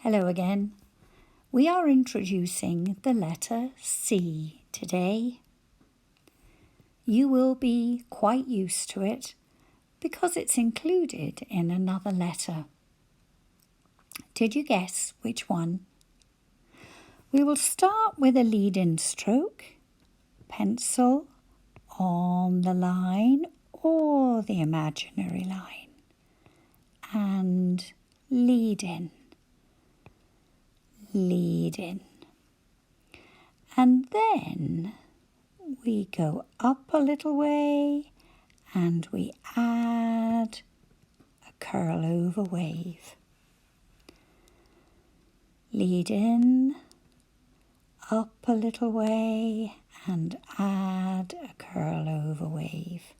Hello again. We are introducing the letter C today. You will be quite used to it because it's included in another letter. Did you guess which one? We will start with a lead-in stroke, pencil on the line or the imaginary line, and lead in. And then we go up a little way and we add a curl over wave. Lead in, up a little way and add a curl over wave.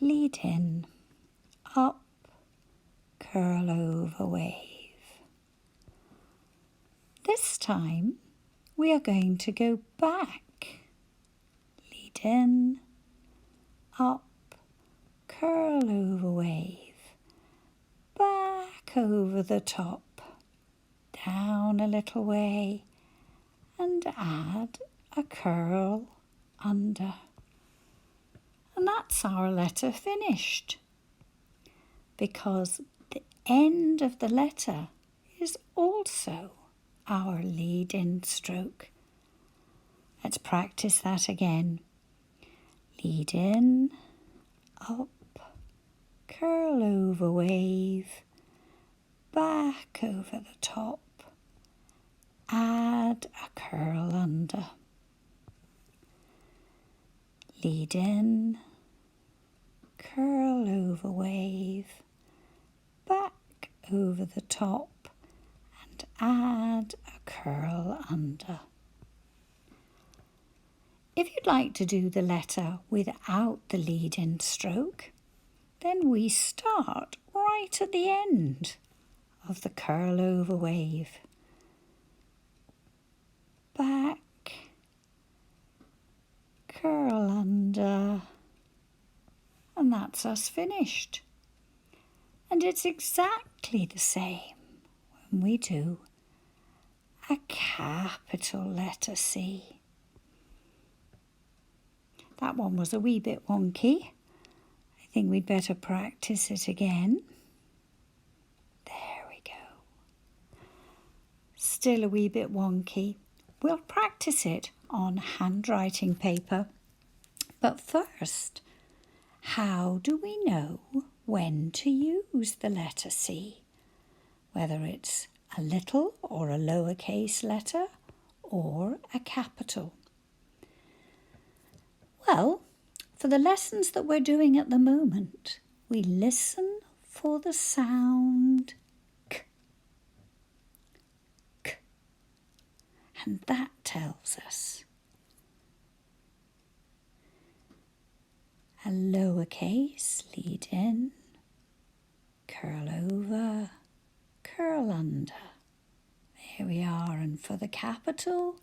Lead in, up, curl over wave. This time we are going to go back. Lead in, up, curl over wave, back over the top, down a little way and add a curl under. And that's our letter finished, because the end of the letter is also our lead-in stroke. Let's practice that again. Lead in, up, curl over wave, back over the top, add a curl under. Lead in, curl over wave, back over the top, and add a curl under. If you'd like to do the letter without the lead-in stroke, then we start right at the end of the curl over wave. Back, curl under, and that's us finished. And it's exactly the same when we do a capital letter C. That one was a wee bit wonky. I think we'd better practice it again. There we go. Still a wee bit wonky. We'll practice it on handwriting paper. But first, how do we know when to use the letter C? Whether it's a little or a lowercase letter or a capital. Well, for the lessons that we're doing at the moment, we listen for the sound K. K. And that tells us a lowercase lead in, curl over, curl under. There we are. And for the capital,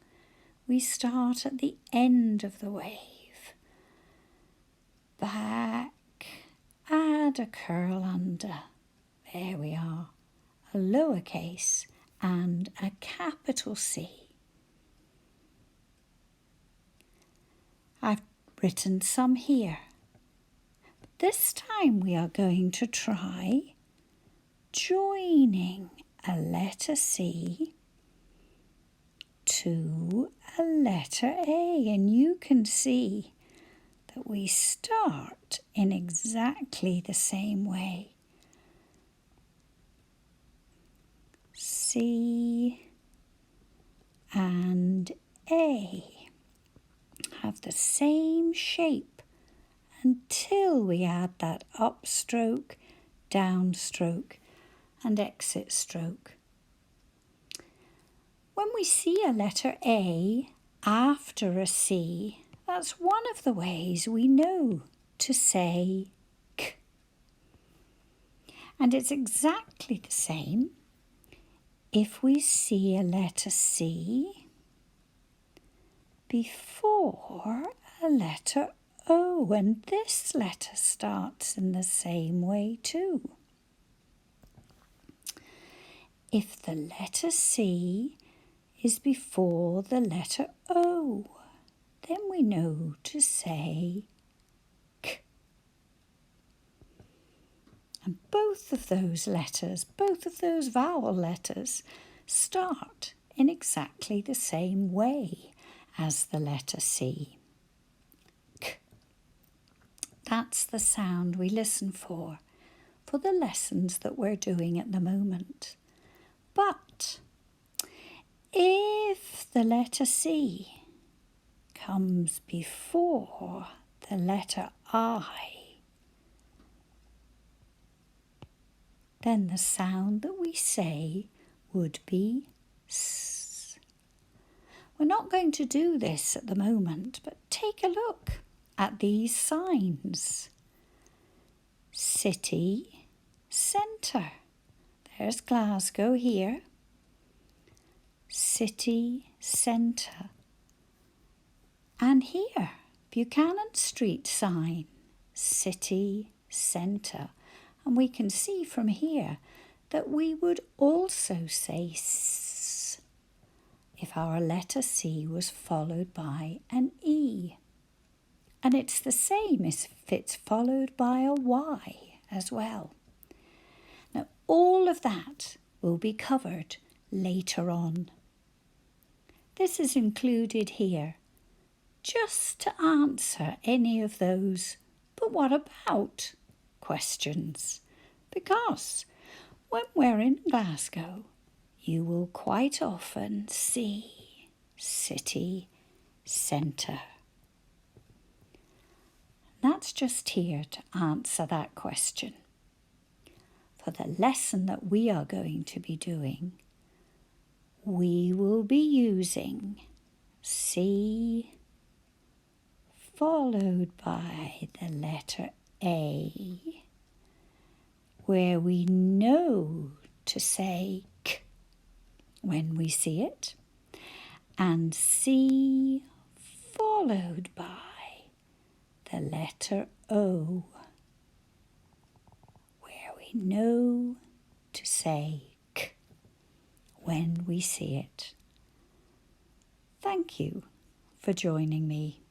we start at the end of the wave. Back, add a curl under. There we are. A lowercase and a capital C. I've written some here. This time we are going to try joining a letter C to a letter A, and you can see that we start in exactly the same way. C and A have the same shape until we add that upstroke, downstroke, and exit stroke. When we see a letter A after a C, that's one of the ways we know to say K. And it's exactly the same if we see a letter C before a letter O, and this letter starts in the same way too. if the letter C is before the letter O, then we know to say K. And both of those letters, both of those vowel letters, start in exactly the same way as the letter C. K. That's the sound we listen for the lessons that we're doing at the moment. But if the letter C comes before the letter I, then the sound that we say would be S. We're not going to do this at the moment, but take a look at these signs. City centre. There's Glasgow here. City centre. And here, Buchanan Street sign, city centre. And we can see from here that we would also say S if our letter C was followed by an E. And it's the same as if it's followed by a Y as well. Now, all of that will be covered later on. This is included here just to answer any of those "but what about?" questions, because when we're in Glasgow, you will quite often see city centre. That's just here to answer that question. For the lesson that we are going to be doing, we will be using C followed by the letter A, where we know to say K when we see it, and C followed by the letter O, where we know to say K when we see it. Thank you for joining me.